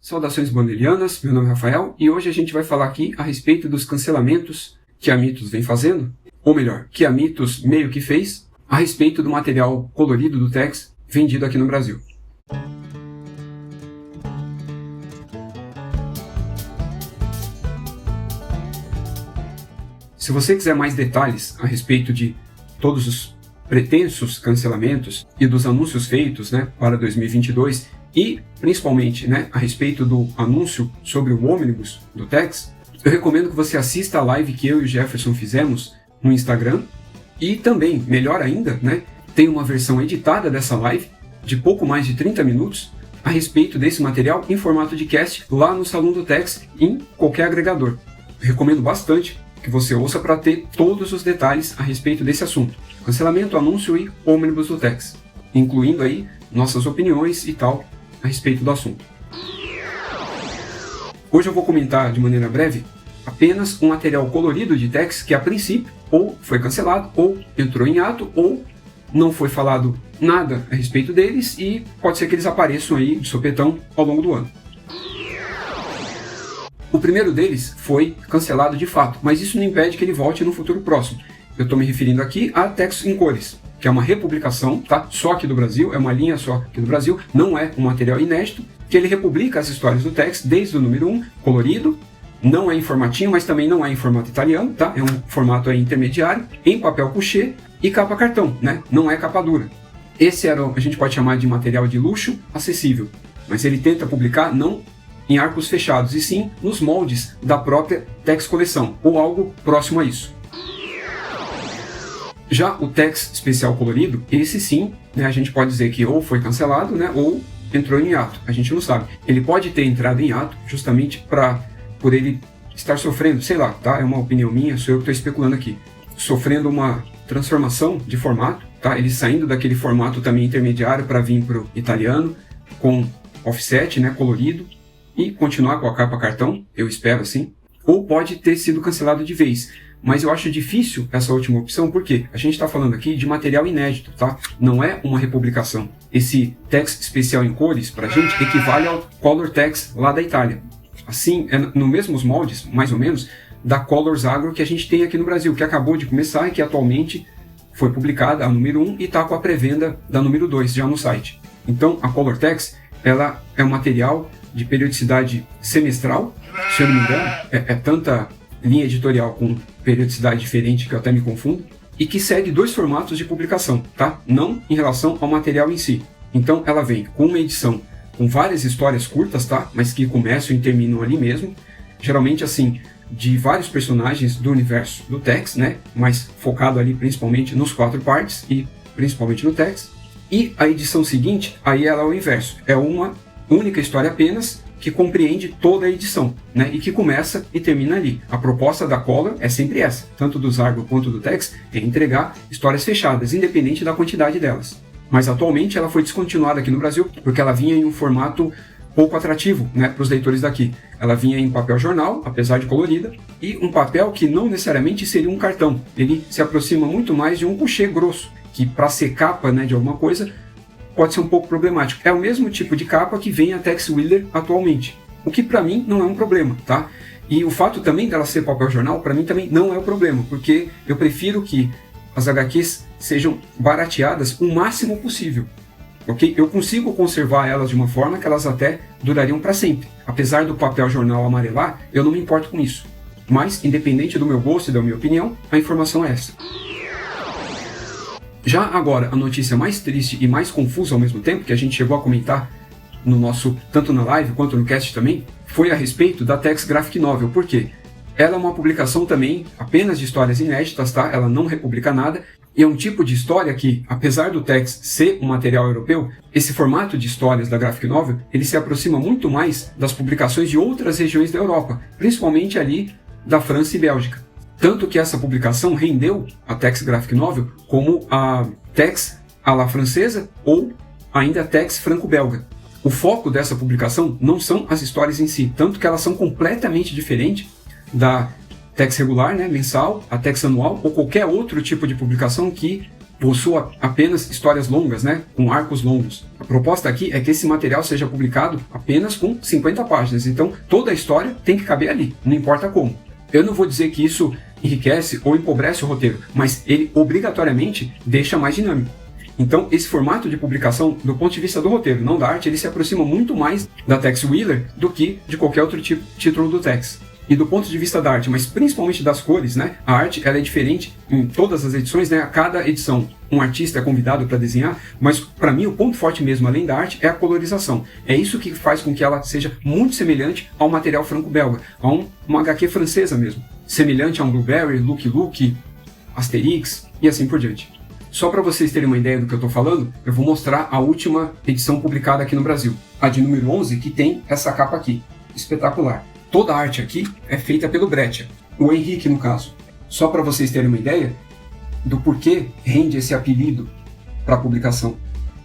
Saudações bandelianas, meu nome é Rafael e hoje a gente vai falar aqui a respeito dos cancelamentos que a Mitos vem fazendo, ou melhor, que a Mitos meio que fez, a respeito do material colorido do Tex vendido aqui no Brasil. Se você quiser mais detalhes a respeito de todos os pretensos cancelamentos e dos anúncios feitos para 2022 e principalmente a respeito do anúncio sobre o ônibus do Tex, eu recomendo que você assista a live que eu e o Jefferson fizemos no Instagram e também, melhor ainda, tem uma versão editada dessa live de pouco mais de 30 minutos a respeito desse material em formato de cast lá no Salão do Tex em qualquer agregador. Eu recomendo bastante que você ouça para ter todos os detalhes a respeito desse assunto. Cancelamento, anúncio e ônibus do Tex, incluindo aí nossas opiniões e tal a respeito do assunto. Hoje eu vou comentar de maneira breve apenas um material colorido de Tex que a princípio ou foi cancelado, ou entrou em ato, ou não foi falado nada a respeito deles e pode ser que eles apareçam aí de sopetão ao longo do ano. O primeiro deles foi cancelado de fato, mas isso não impede que ele volte no futuro próximo. Eu estou me referindo aqui a Tex em cores, que é uma republicação, tá? Só aqui do Brasil, é uma linha só aqui do Brasil, não é um material inédito, que ele republica as histórias do Tex desde o número 1, colorido, não é em formatinho, mas também não é em formato italiano, tá? É um formato aí intermediário, em papel couché e capa cartão, não é capa dura. Esse a gente pode chamar de material de luxo acessível, mas ele tenta publicar não em arcos fechados, e sim nos moldes da própria Tex Coleção, ou algo próximo a isso. Já o Tex Especial Colorido, esse sim, a gente pode dizer que ou foi cancelado, ou entrou em ato, a gente não sabe. Ele pode ter entrado em ato justamente por ele estar sofrendo, sei lá, tá? É uma opinião minha, sou eu que estou especulando aqui, sofrendo uma transformação de formato, tá? Ele saindo daquele formato também intermediário para vir para o italiano, com offset, colorido, e continuar com a capa cartão, eu espero assim, ou pode ter sido cancelado de vez. Mas eu acho difícil essa última opção, porque a gente está falando aqui de material inédito, tá? Não é uma republicação. Esse Tex especial em cores, pra gente, equivale ao Color Tex lá da Itália. Assim, é no mesmos moldes, mais ou menos, da Colors Agro que a gente tem aqui no Brasil, que acabou de começar e que atualmente foi publicada a número 1 e está com a pré-venda da número 2 já no site. Então, a Color Tex, ela é um material de periodicidade semestral, se eu não me engano, é tanta linha editorial com periodicidade diferente que eu até me confundo, e que segue 2 formatos de publicação, tá? Não em relação ao material em si. Então ela vem com uma edição com várias histórias curtas, tá? Mas que começam e terminam ali mesmo, geralmente assim, de vários personagens do universo do Tex, mas focado ali principalmente nos 4 partes e principalmente no Tex. E a edição seguinte, aí ela é o inverso, é uma única história apenas, que compreende toda a edição, e que começa e termina ali. A proposta da Color é sempre essa, tanto do Zagro quanto do Tex, é entregar histórias fechadas, independente da quantidade delas. Mas atualmente ela foi descontinuada aqui no Brasil, porque ela vinha em um formato pouco atrativo para os leitores daqui. Ela vinha em papel jornal, apesar de colorida, e um papel que não necessariamente seria um cartão. Ele se aproxima muito mais de um couché grosso, que para ser capa de alguma coisa, pode ser um pouco problemático. É o mesmo tipo de capa que vem a Tex Wheeler atualmente, o que para mim não é um problema, tá? E o fato também dela ser papel jornal, para mim também não é o problema, porque eu prefiro que as HQs sejam barateadas o máximo possível, ok? Eu consigo conservar elas de uma forma que elas até durariam para sempre. Apesar do papel jornal amarelar, eu não me importo com isso. Mas, independente do meu gosto e da minha opinião, a informação é essa. Já agora, a notícia mais triste e mais confusa ao mesmo tempo, que a gente chegou a comentar no nosso, tanto na live quanto no cast também, foi a respeito da Tex Graphic Novel. Por quê? Ela é uma publicação também apenas de histórias inéditas, tá? Ela não republica nada, e é um tipo de história que, apesar do Tex ser um material europeu, esse formato de histórias da Graphic Novel, ele se aproxima muito mais das publicações de outras regiões da Europa, principalmente ali da França e Bélgica. Tanto que essa publicação rendeu a Tex Graphic Novel como a Tex à la francesa ou ainda a Tex franco-belga. O foco dessa publicação não são as histórias em si, tanto que elas são completamente diferentes da Tex regular, mensal, a Tex anual ou qualquer outro tipo de publicação que possua apenas histórias longas, né, com arcos longos. A proposta aqui é que esse material seja publicado apenas com 50 páginas, então toda a história tem que caber ali, não importa como. Eu não vou dizer que isso enriquece ou empobrece o roteiro, mas ele obrigatoriamente deixa mais dinâmico. Então, esse formato de publicação, do ponto de vista do roteiro, não da arte, ele se aproxima muito mais da Tex Willer do que de qualquer outro título do Tex. E do ponto de vista da arte, mas principalmente das cores, né? A arte ela é diferente em todas as edições, né? A cada edição um artista é convidado para desenhar, mas para mim o ponto forte mesmo, além da arte, é a colorização. É isso que faz com que ela seja muito semelhante ao material franco-belga, a uma HQ francesa mesmo. Semelhante a um Blueberry, Lucky Luke, Asterix e assim por diante. Só para vocês terem uma ideia do que eu estou falando, eu vou mostrar a última edição publicada aqui no Brasil, a de número 11, que tem essa capa aqui, espetacular. Toda a arte aqui é feita pelo Breccia, o Henrique no caso. Só para vocês terem uma ideia do porquê rende esse apelido para a publicação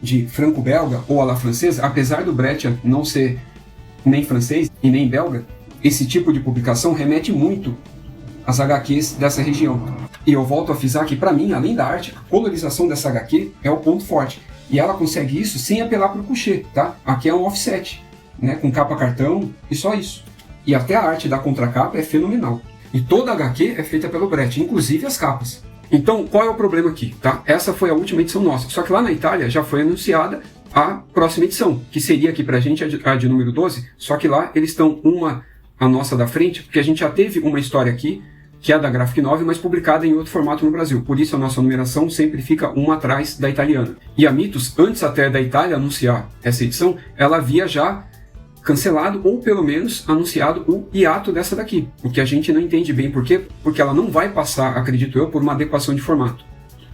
de franco-belga ou à la francesa, apesar do Breccia não ser nem francês e nem belga, esse tipo de publicação remete muito às HQs dessa região. E eu volto a frisar que, para mim, além da arte, a colorização dessa HQ é o ponto forte. E ela consegue isso sem apelar para o coucher, tá? Aqui é um offset, né? Com capa cartão e só isso. E até a arte da contracapa é fenomenal. E toda a HQ é feita pelo Breccia, inclusive as capas. Então, qual é o problema aqui, tá? Essa foi a última edição nossa. Só que lá na Itália já foi anunciada a próxima edição, que seria aqui pra gente a de número 12, só que lá eles estão a nossa da frente, porque a gente já teve uma história aqui, que é a da Graphic Novel, mas publicada em outro formato no Brasil. Por isso a nossa numeração sempre fica uma atrás da italiana. E a Mythos, antes até da Itália anunciar essa edição, ela havia já cancelado ou pelo menos anunciado o hiato dessa daqui, o que a gente não entende bem por quê, porque ela não vai passar, acredito eu, por uma adequação de formato.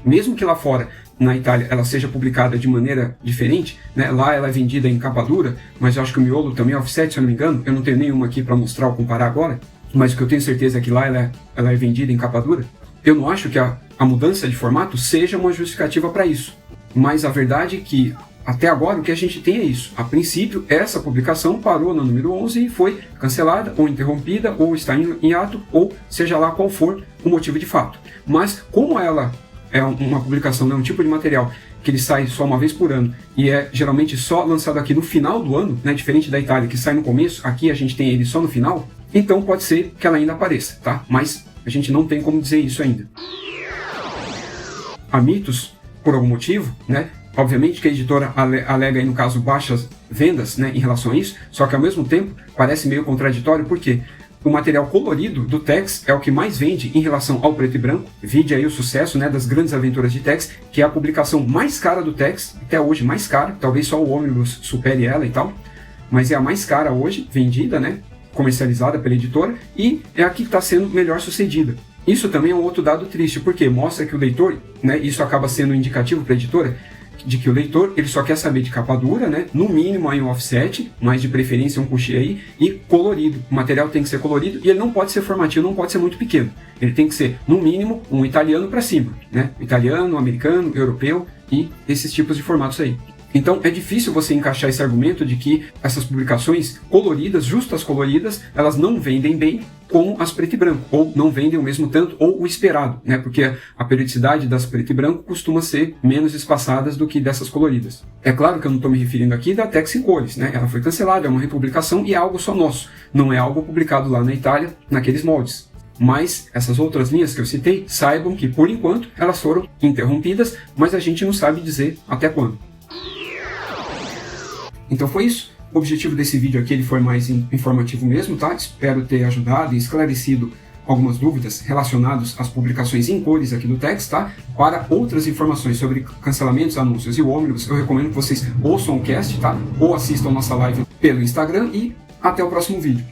Mesmo que lá fora, na Itália, ela seja publicada de maneira diferente, né? Lá ela é vendida em capa dura, mas eu acho que o miolo também é offset, se eu não me engano, eu não tenho nenhuma aqui para mostrar ou comparar agora, mas o que eu tenho certeza é que lá ela é vendida em capa dura. Eu não acho que a mudança de formato seja uma justificativa para isso, mas a verdade é que até agora o que a gente tem é isso. A princípio, essa publicação parou no número 11 e foi cancelada, ou interrompida, ou está em hiato, ou seja lá qual for o motivo de fato. Mas como ela é uma publicação, né, um tipo de material que ele sai só uma vez por ano e é geralmente só lançado aqui no final do ano, né, diferente da Itália que sai no começo, aqui a gente tem ele só no final, então pode ser que ela ainda apareça, tá? Mas a gente não tem como dizer isso ainda. A Mythos, por algum motivo, né? Obviamente que a editora alega aí no caso baixas vendas, né, em relação a isso, só que ao mesmo tempo parece meio contraditório porque o material colorido do Tex é o que mais vende em relação ao preto e branco. Vide aí o sucesso, né, das Grandes Aventuras de Tex, que é a publicação mais cara do Tex, até hoje mais cara, talvez só o Omnibus supere ela e tal, mas é a mais cara hoje, vendida, né, comercializada pela editora, e é a que está sendo melhor sucedida. Isso também é um outro dado triste, porque mostra que o leitor, né, isso acaba sendo um indicativo para a editora, de que o leitor ele só quer saber de capa dura, né? No mínimo aí um offset, mas de preferência um coucher aí, e colorido. O material tem que ser colorido e ele não pode ser formativo, não pode ser muito pequeno. Ele tem que ser, no mínimo, um italiano para cima, né? Italiano, americano, europeu e esses tipos de formatos aí. Então é difícil você encaixar esse argumento de que essas publicações coloridas, justas coloridas, elas não vendem bem como as preto e branco, ou não vendem o mesmo tanto, ou o esperado, né? Porque a periodicidade das preto e branco costuma ser menos espaçadas do que dessas coloridas. É claro que eu não estou me referindo aqui da Tex em cores, né? Ela foi cancelada, é uma republicação e é algo só nosso, não é algo publicado lá na Itália, naqueles moldes. Mas essas outras linhas que eu citei, saibam que por enquanto elas foram interrompidas, mas a gente não sabe dizer até quando. Então foi isso. O objetivo desse vídeo aqui ele foi mais informativo mesmo, tá? Espero ter ajudado e esclarecido algumas dúvidas relacionadas às publicações em cores aqui do Tex, tá? Para outras informações sobre cancelamentos, anúncios e o Omnibus, eu recomendo que vocês ouçam o cast, tá? Ou assistam nossa live pelo Instagram e até o próximo vídeo.